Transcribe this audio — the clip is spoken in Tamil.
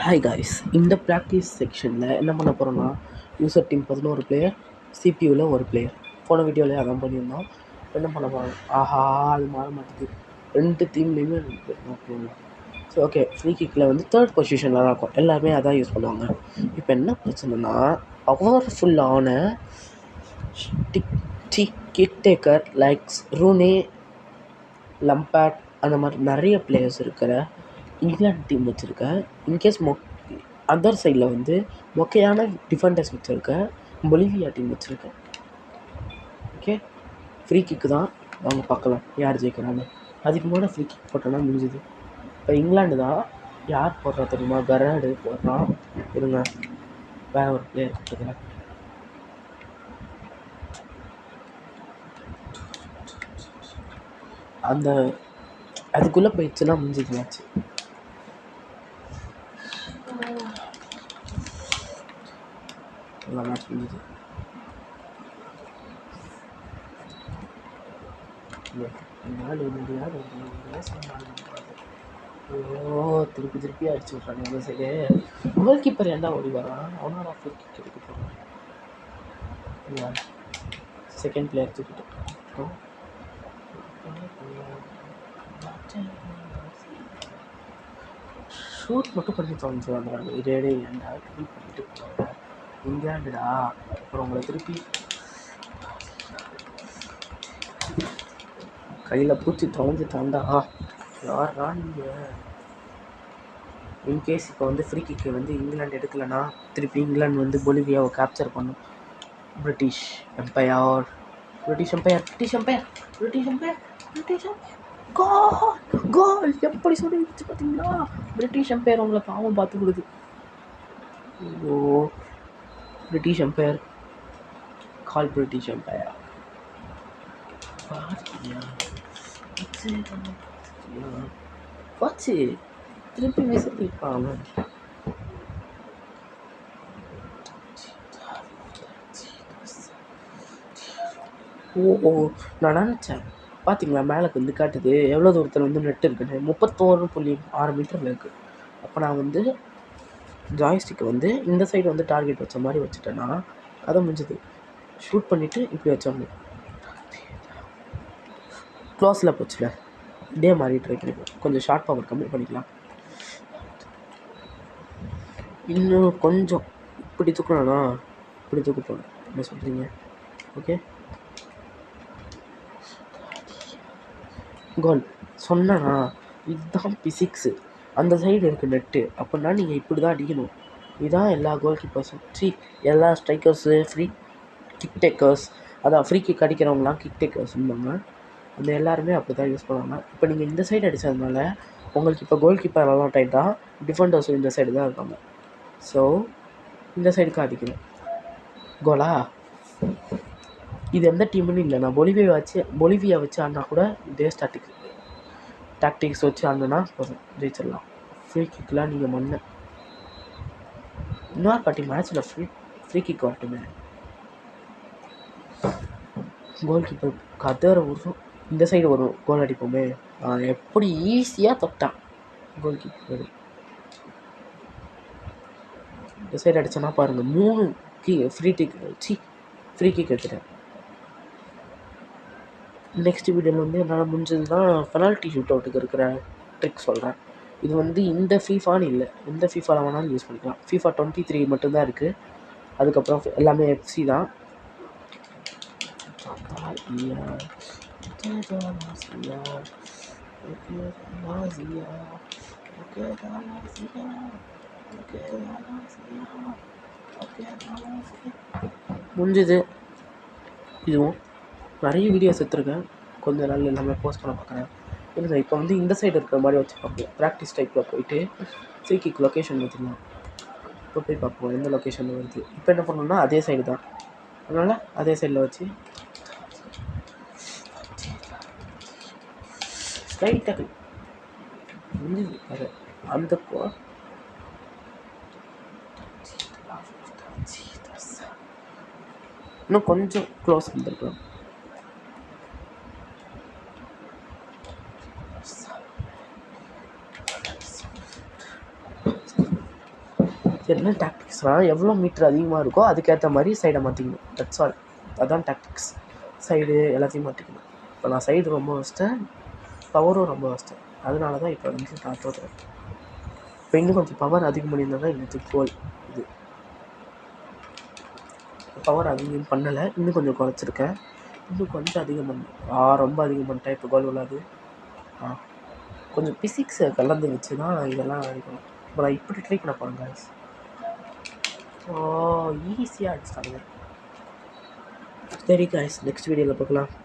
ஹாய் காய்ஸ், இந்த ப்ராக்டிஸ் செக்ஷனில் என்ன பண்ண போகிறோன்னா, யூசர் டீம் 11 பிளேயர், சிபியூவில் ஒரு பிளேயர். போன வீடியோவில் அதான் பண்ணியிருந்தோம். என்ன பண்ண போகிறோம்? ஆஹா, அது மாற மாட்டேங்குது. 2 டீம்லேயுமே போகலாம். ஸோ ஓகே, ஃப்ரீ கிக்கில் வந்து 3rd பொசிஷனில் தான் இருக்கும். எல்லாருமே அதான் யூஸ் பண்ணுவாங்க. இப்போ என்ன பிரச்சனைனா, பவர்ஃபுல்லான கிக் டேக்கர் லைக்ஸ் ரூனே, லம்பார்ட் அந்த மாதிரி நிறைய பிளேயர்ஸ் இருக்கிற இங்கிலாந்து டீம் வச்சுருக்கேன். இன்கேஸ் அதர் சைடில் வந்து மொக்கையான டிஃபெண்டர்ஸ் வச்சுருக்கேன். பொலிவியா டீம் வச்சுருக்கேன். ஓகே, ஃப்ரீ கிக்கு தான். அவங்க பார்க்கலாம் யார் ஜெயிக்கிறான்னு. அதுக்கு முன்னாடி ஃப்ரீ கிக் போட்டோன்னா முடிஞ்சுது. இப்போ இங்கிலாந்து தான். யார் போடுறா தெரியுமா? கராடு போடுறான். இருங்க, வேறு ஒரு பிளேயர் கொடுத்துக்கிறேன். அந்த அதுக்குள்ளே போயிடுச்சுன்னா முடிஞ்சுது மேட்ச்சு. மேட்ச் முடிஞ்சுது. திருப்பி அடிச்சு விட்றாங்க அந்த சைடு. கோல் கீப்பர் ஏன்டா ஓடி வரான்? அவனோட ஃப்ரீ கிக் எடுக்க போகிறான். செகண்ட் பிளேயர் தூக்கிட்டு ஷூட் மட்டும் பண்ணி தோணுச்சு வந்துடுறாங்க. இதே ஏன்டா ட்ரீட் பண்ணிட்டு போகிறாங்க இங்கிலாண்டுடா. அப்புறம் உங்களை திருப்பி கையில் பூச்சி தொலைஞ்சிட்டாண்டா. யாரா நீங்கள்? இன்கேஸ் இப்போ வந்து ஃப்ரீ கிக்கு வந்து இங்கிலாந்து எடுக்கலைன்னா திருப்பி இங்கிலாந்து வந்து பொலிவியாவை கேப்சர் பண்ணும். பிரிட்டிஷ் எம்பையர் கோல் எப்படி சொல்லிடுச்சு பார்த்தீங்களா? பிரிட்டிஷ் எம்பையர் உங்களை பாவம் பார்த்து கொடுது. ஐயோ, பிரிட்டிஷ் எம்பையர் கால் பிரிட்டிஷ் எம்பையர். வாட்சி திருப்பி விசிட்டிருப்பாங்க. ஓ, நான் நினச்சேன் பார்த்தீங்களா, மேலே வந்து காட்டுது எவ்வளோ தூரத்தில் வந்து நெட் இருக்குன்னு. 31.6 மீட்டரில் இருக்குது. அப்போ நான் வந்து ஜாய்ஸ்டிக்கை வந்து இந்த சைடு வந்து டார்கெட் வச்ச மாதிரி வச்சுட்டேன்னா அதை முடிஞ்சது. ஷூட் பண்ணிவிட்டு இப்படி வச்சோம். க்ளோஸில் போச்சுல, இதே மாதிரி ட்ரை பண்ணிக்கலாம். கொஞ்சம் ஷார்ட் பவர் கம்மி பண்ணிக்கலாம். இன்னும் கொஞ்சம் இப்படி தூக்கணும்னா இப்படி தூக்க போகணும். என்ன சொல்கிறீங்க? ஓகே, கோல் சொன்னா. இதுதான் பிசிக்ஸு. அந்த சைடு இருக்குது நெட்டு. அப்படின்னா நீங்கள் இப்படி தான் அடிக்கணும். இதுதான் எல்லா கோல் கீப்பர்ஸும் எல்லா ஸ்ட்ரைக்கர்ஸு ஃப்ரீ கிக் டேக்கர்ஸ், அதான் ஃப்ரீ கிக் அடிக்கிறவங்களாம் கிக் டேக்கர்ஸ்ன்பாங்க. அந்த எல்லாருமே அப்படி தான் யூஸ் பண்ணுவாங்க. இப்போ நீங்கள் இந்த சைடு அடித்ததுனால உங்களுக்கு இப்போ கோல் கீப்பர் அலாட் ஆகிட்டா டிஃபெண்டர்ஸும் இந்த சைடு தான் இருக்காங்க. ஸோ இந்த சைடுக்கு அடிக்கணும். கோலா இது எந்த டீம்னு இல்லை. நான் பொலிவியா வச்சு ஆடினா கூட இதே டாக்டிக்ஸ் வச்சு ஆடினா போதும், ஜெயிச்சிடலாம். ஃப்ரீ கிக்லாம் நீங்கள் மண்ணு. இன்னொரு பாட்டி மேட்ச்சில் ஃப்ரீ கிக் வரட்டுமே. கோல் கீப்பர் கதற வரும். இந்த சைடு வரும், கோல் அடிப்போமே. எப்படி ஈஸியாக தொட்டான் கோல் கீப்பர். இந்த சைடு அடித்தோன்னா பாருங்கள், 3 ஃப்ரீ கிக் எடுத்துட்டேன். நெக்ஸ்ட் வீடியோவில் வந்து என்னால் முடிஞ்சது தான் பெனால்ட்டி ஷூட் அவுட்டுக்கு இருக்கிற ட்ரிக் சொல்கிறேன். இது வந்து இந்த ஃபீஃபான்னு இல்லை, எந்த ஃபீஃபாவில் வேணாலும் யூஸ் பண்ணிக்கலாம். FIFA 23 மட்டும்தான் இருக்குது. அதுக்கப்புறம் எல்லாமே FC தான். முடிஞ்சது. இதுவும் நிறைய வீடியோஸ் எடுத்துருக்கேன். கொஞ்ச நாள் எல்லாமே போஸ்ட் பண்ண பார்க்குறேன். இல்லை இப்போ வந்து இந்த சைடு இருக்கிற மாதிரி வச்சு பார்ப்போம். ப்ராக்டிஸ் டைப்பில் போயிட்டு ஃப்ரீ கிக் லொக்கேஷன் வச்சுக்கலாம். இப்போ போய் பார்ப்போம் எந்த லொக்கேஷனில் வருது. இப்போ என்ன பண்ணணும்னா அதே சைடு தான், அதனால் அதே சைடில் வச்சு ஸ்ட்ரைட்டாக முடிஞ்சது. அது அந்த இன்னும் கொஞ்சம் க்ளோஸ் வந்துருக்கலாம். என்ன டாக்டிக்ஸ்னால் எவ்வளோ மீட்டர் அதிகமாக இருக்கோ அதுக்கேற்ற மாதிரி சைடை மாற்றிக்கணும். That's all. அதுதான் டாக்டிக்ஸ். சைடு எல்லாத்தையும் மாற்றிக்கணும். இப்போ நான் சைடு ரொம்ப வச்சிட்டேன், பவரும் ரொம்ப வச்சிட்டேன். அதனால தான் இப்போ வந்து நான் தோற்றுறேன். இப்போ இன்னும் கொஞ்சம் பவர் அதிகம் பண்ணியிருந்தாங்க இன்னும் கோல். இது பவர் அதிகம் பண்ணலை, இன்னும் கொஞ்சம் குறைச்சிருக்கேன். இன்னும் கொஞ்சம் அதிகம் பண்ணேன். ரொம்ப அதிகம் பண்ணிட்டேன். இப்போ கோல் விழாது. கொஞ்சம் பிசிக்ஸை கலந்து வச்சு தான் இதெல்லாம் அடிக்கணும். இப்போ நான் இப்படி ட்ரை பண்ண போகிறேன் guys. ஈஸியாக அடிச்சிட்டாங்க. சரி guys, நெக்ஸ்ட் வீடியோவில் பார்க்கலாம்.